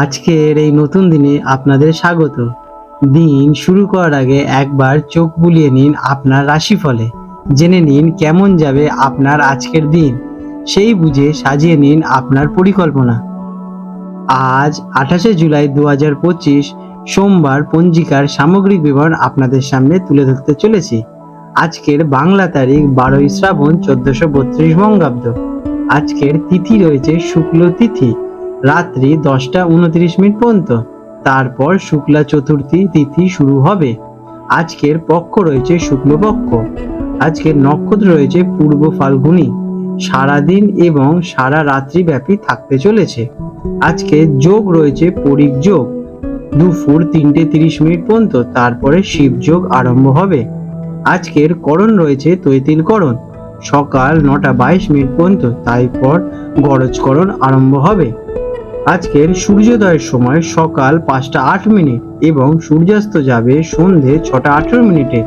আজকের এই নতুন দিনে আপনাদের স্বাগত। দিন শুরু করার আগে একবার চোখ বুলিয়ে নিন আপনার রাশিফলে। জেনে নিন কেমন যাবে আপনার আজকের দিন, সেই বুঝে সাজিয়ে নিন আপনার পরিকল্পনা। আজ 28শে জুলাই 2025 সোমবার পঞ্জিকার সামগ্রিক বিবরণ আপনাদের সামনে তুলে ধরতে চলেছি। আজকের বাংলা তারিখ 12ই শ্রাবণ 1432 বঙ্গাব্দ। আজকের তিথি রয়েছে শুক্ল তিথি, রাত্রি 10টা 29 মিনিট পর্যন্ত। তারপর শুক্লা চতুর্থী তিথি শুরু হবে। আজকের পক্ষ রয়েছে শুক্লপক্ষ। আজকের নক্ষত্র রয়েছে পূর্ব ফাল্গুনী। সারাদিন এবং সারা রাত্রি ব্যাপী থাকতে চলেছে। আজকে যোগ রয়েছে পরিক যোগ, দুপুর 3টে 30 মিনিট পর্যন্ত। তারপরে শিব যোগ আরম্ভ হবে। আজকের করণ রয়েছে তৈতিল করণ, সকাল 9টা 22 মিনিট পর্যন্ত। তারপর গরজকরণ আরম্ভ হবে। আজকের সূর্যোদয়ের সময় সকাল 5টা 8 মিনিট এবং সূর্যাস্ত যাবে সন্ধে 6টা 18 মিনিটে।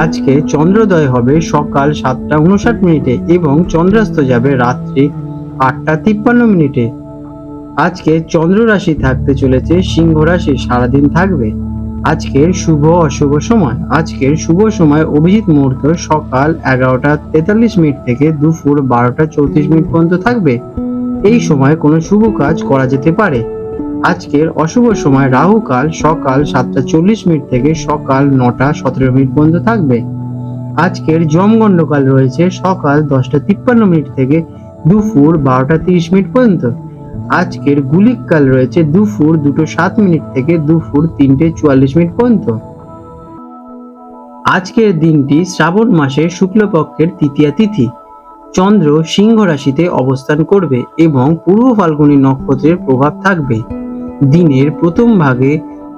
আজকে চন্দ্রোদয় হবে সকাল 7টা 59 মিনিটে এবং চন্দ্রাস্ত যাবে রাত্রি 8টা 53 মিনিটে। আজকে চন্দ্র রাশি থাকতে চলেছে সিংহ রাশি, সারাদিন থাকবে। আজকের শুভ অশুভ সময়। আজকের শুভ সময় অভিজিৎ মুহূর্ত সকাল 11টা 43 মিনিট থেকে দুপুর 12টা 34 মিনিট পর্যন্ত থাকবে। এই সময় কোনো শুভ কাজ করা যেতে পারে। আজকের অশুভ সময় রাহু কাল সকাল 7টা 40 মিনিট থেকে সকাল 9টা 17 মিনিট পর্যন্ত থাকবে। আজকের যমগণ্ডকাল রয়েছে সকাল 10টা 53 মিনিট থেকে দুপুর 12টা 30 মিনিট পর্যন্ত। আজকের গুলিক কাল রয়েছে দুপুর 2টো 7 মিনিট থেকে দুপুর 3টে 44 মিনিট পর্যন্ত। আজকের দিনটি শ্রাবণ মাসের শুক্লপক্ষের তৃতীয়া তিথি। চন্দ্র সিংহ রাশিতে অবস্থান করবে এবং পূর্ব ফাল্গুনী নক্ষত্রের প্রভাব থাকবে। দিনের প্রথম ভাগে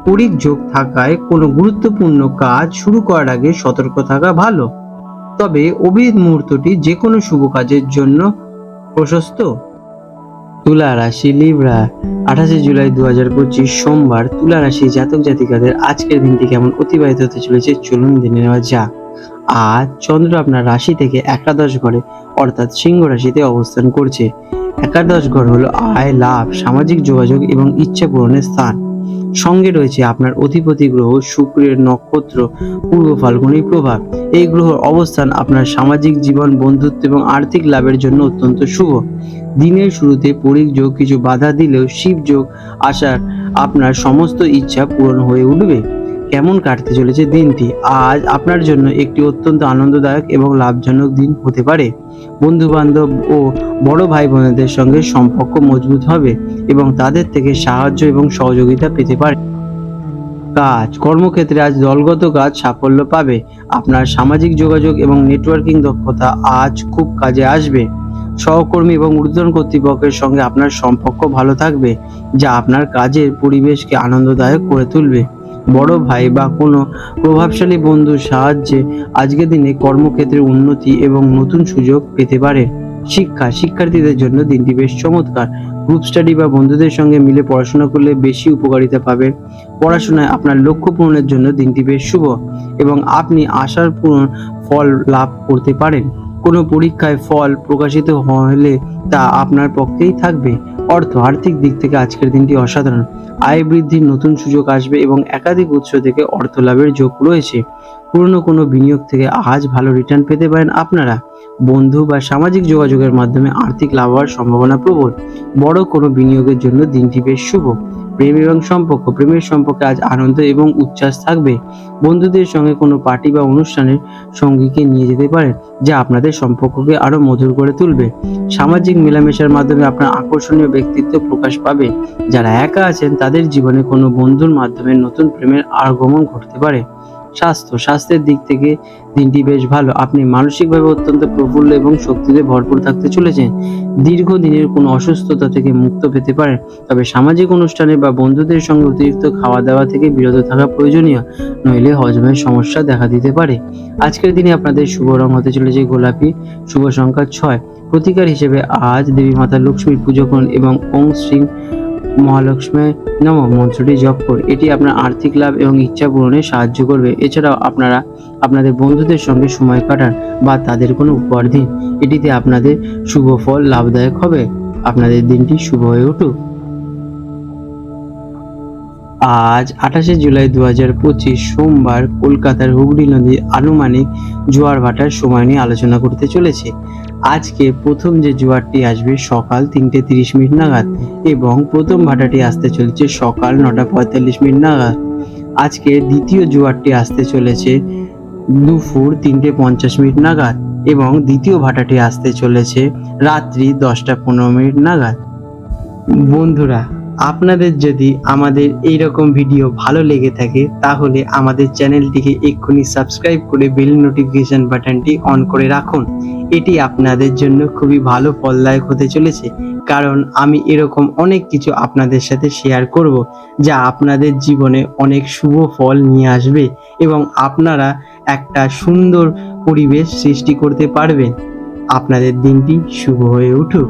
পরিক যোগ থাকায় কোনো গুরুত্বপূর্ণ কাজ শুরু করার আগে সতর্ক থাকা ভালো। তবে অভিজিৎ মুহূর্তটি যে কোনো শুভ কাজের জন্য প্রশস্ত। তুলা রাশি লিব্রা, 28শে জুলাই 2025 সোমবার তুলা রাশি জাতক জাতিকাদের আজকের দিনটি কেমন অতিবাহিত হতে চলেছে চলুন জেনে নেওয়া যাক। আজ চন্দ্র আপনার রাশি থেকে একাদশ ঘরে অর্থাৎ সিংহ রাশিতে অবস্থান করছে। একাদশ ঘর হলো আয়, লাভ, সামাজিক যোগাযোগ এবং ইচ্ছা পূরণের স্থান। সঙ্গে রয়েছে আপনার অধিপতি গ্রহ শুক্রের নক্ষত্র পূর্ব ফাল্গুনীর প্রভাব। এই গ্রহের অবস্থান আপনার সামাজিক জীবন, বন্ধুত্ব এবং আর্থিক লাভের জন্য অত্যন্ত শুভ। দিনের শুরুতে পরিক যোগ কিছু বাধা দিলেও শিব যোগ আসার আপনার সমস্ত ইচ্ছা পূরণ হয়ে উঠবে। কেমন কাটতে চলেছে দিনটি? আজ আপনার জন্য একটি অত্যন্ত আনন্দদায়ক এবং লাভজনক দিন হতে পারে। বন্ধু বান্ধব ও বড় ভাই বোনেদের সঙ্গে সম্পর্ক মজবুত হবে এবং তাদের থেকে সাহায্য এবং সহযোগিতা পেতে পারে। কাজ কর্মক্ষেত্রে আজ দলগত কাজ সাফল্য পাবে। আপনার সামাজিক যোগাযোগ এবং নেটওয়ার্কিং দক্ষতা আজ খুব কাজে আসবে। সহকর্মী এবং ঊর্ধ্বতন কর্তৃপক্ষের সঙ্গে আপনার সম্পর্ক ভালো থাকবে, যা আপনার কাজের পরিবেশকে আনন্দদায়ক করে তুলবে। বড় ভাই বা কোনো প্রভাবশালী বন্ধুর সাহায্যে আজকের দিনে কর্মক্ষেত্রে উন্নতি এবং নতুন সুযোগ পেতে পারে। শিক্ষার্থীদের জন্য দিনটি বেশ চমৎকার। গ্রুপ স্টাডি বা বন্ধুদের সঙ্গে মিলে পড়াশোনা করলে বেশি উপকারিতা পাবেন। পড়াশোনায় আপনার লক্ষ্য পূরণের জন্য দিনটি বেশ শুভ এবং আপনি আশার ফল লাভ করতে পারেন। কোনো পরীক্ষায় ফল প্রকাশিত হলে তা আপনার পক্ষেই থাকবে। আর্থিক দিক থেকে আজকের দিনটি অসাধারণ। আয় বৃদ্ধির নতুন সুযোগ আসবে এবং একাধিক উৎস থেকে অর্থ লাভের যোগ রয়েছে। পুরনো কোনো বিনিয়োগ থেকে আজ ভালো রিটার্ন পেতে পারেন আপনারা। বন্ধু বা সামাজিক যোগাযোগের মাধ্যমে আর্থিক লাভ হওয়ার সম্ভাবনা প্রবল। বড় কোনো বিনিয়োগের জন্য দিনটি বেশ শুভ। প্রেমের সম্পর্কে আজ আনন্দ এবং উচ্ছ্বাস থাকবে। বন্ধুদের সঙ্গে কোনো পার্টি বা অনুষ্ঠানের সঙ্গীকে নিয়ে যেতে পারেন, যা আপনাদের সম্পর্ককে আরো মধুর করে তুলবে। সামাজিক মেলামেশার মাধ্যমে আপনার আকর্ষণীয় ব্যক্তিত্ব প্রকাশ পাবে। যারা একা আছেন তাদের জীবনে কোনো বন্ধুর মাধ্যমে নতুন প্রেমের আগমন ঘটতে পারে। স্বাস্থ্যের দিক থেকে দিনটি বেশ ভালো। আপনি মানসিকভাবে অত্যন্ত প্রফুল্ল এবং শক্তিতে ভরপুর থাকতে চলেছেন। দীর্ঘদিনের কোনো অসুস্থতা থেকে মুক্ত পেতে পারেন। তবে সামাজিক অনুষ্ঠানে বা বন্ধুদের সঙ্গে অতিরিক্ত খাওয়া দাওয়া থেকে বিরত থাকা প্রয়োজনীয়, নইলে হজমের সমস্যা দেখা দিতে পারে। আজকের দিনে আপনাদের শুভ রং হতে চলেছে গোলাপি, শুভ সংখ্যা 6। প্রতিকার হিসেবে আজ দেবী মাতা লক্ষ্মীর পুজো করুন এবং ওং শ্রী মহালক্ষ্মী নমঃ মন্ত্রটি জপ করুন। এটি আপনার আর্থিক লাভ এবং ইচ্ছা পূরণে সাহায্য করবে। এছাড়াও আপনারা আপনাদের বন্ধুদের সঙ্গে সময় কাটান বা তাদের কোনো উপহার দিন। এটিতে আপনাদের শুভ ফল লাভদায়ক হবে। আপনাদের দিনটি শুভ হয়ে উঠুক। আজ 28শে জুলাই 2025 সোমবার কলকাতার হুগলি নদীর আনুমানিক জোয়ার ভাটার সময় নিয়ে আলোচনা করতে চলেছে। আজকে প্রথম যে জোয়ারটি আসবে সকাল 3:30 নাগাদ এবং প্রথম ভাটাটি আসতে চলেছে সকাল 9:45 নাগাদ। আজকে দ্বিতীয় জোয়ারটি আসতে চলেছে দুপুর 3:50 নাগাদ এবং দ্বিতীয় ভাটাটি আসতে চলেছে রাত্রি 10:15 নাগাদ। বন্ধুরা, আপনাদের যদি আমাদের এই রকম ভিডিও ভালো লেগে থাকে তাহলে আমাদের চ্যানেলটিকে এক্ষুনি সাবস্ক্রাইব করে বেল নোটিফিকেশন বাটনটি অন করে রাখুন। এটি আপনাদের জন্য খুবই ভালো ফলদায়ক হতে চলেছে, কারণ আমি এরকম অনেক কিছু আপনাদের সাথে শেয়ার করব যা আপনাদের জীবনে অনেক শুভ ফল নিয়ে আসবে এবং আপনারা একটা সুন্দর পরিবেশ সৃষ্টি করতে পারবেন। আপনাদের দিনটি শুভ হয়ে উঠুক।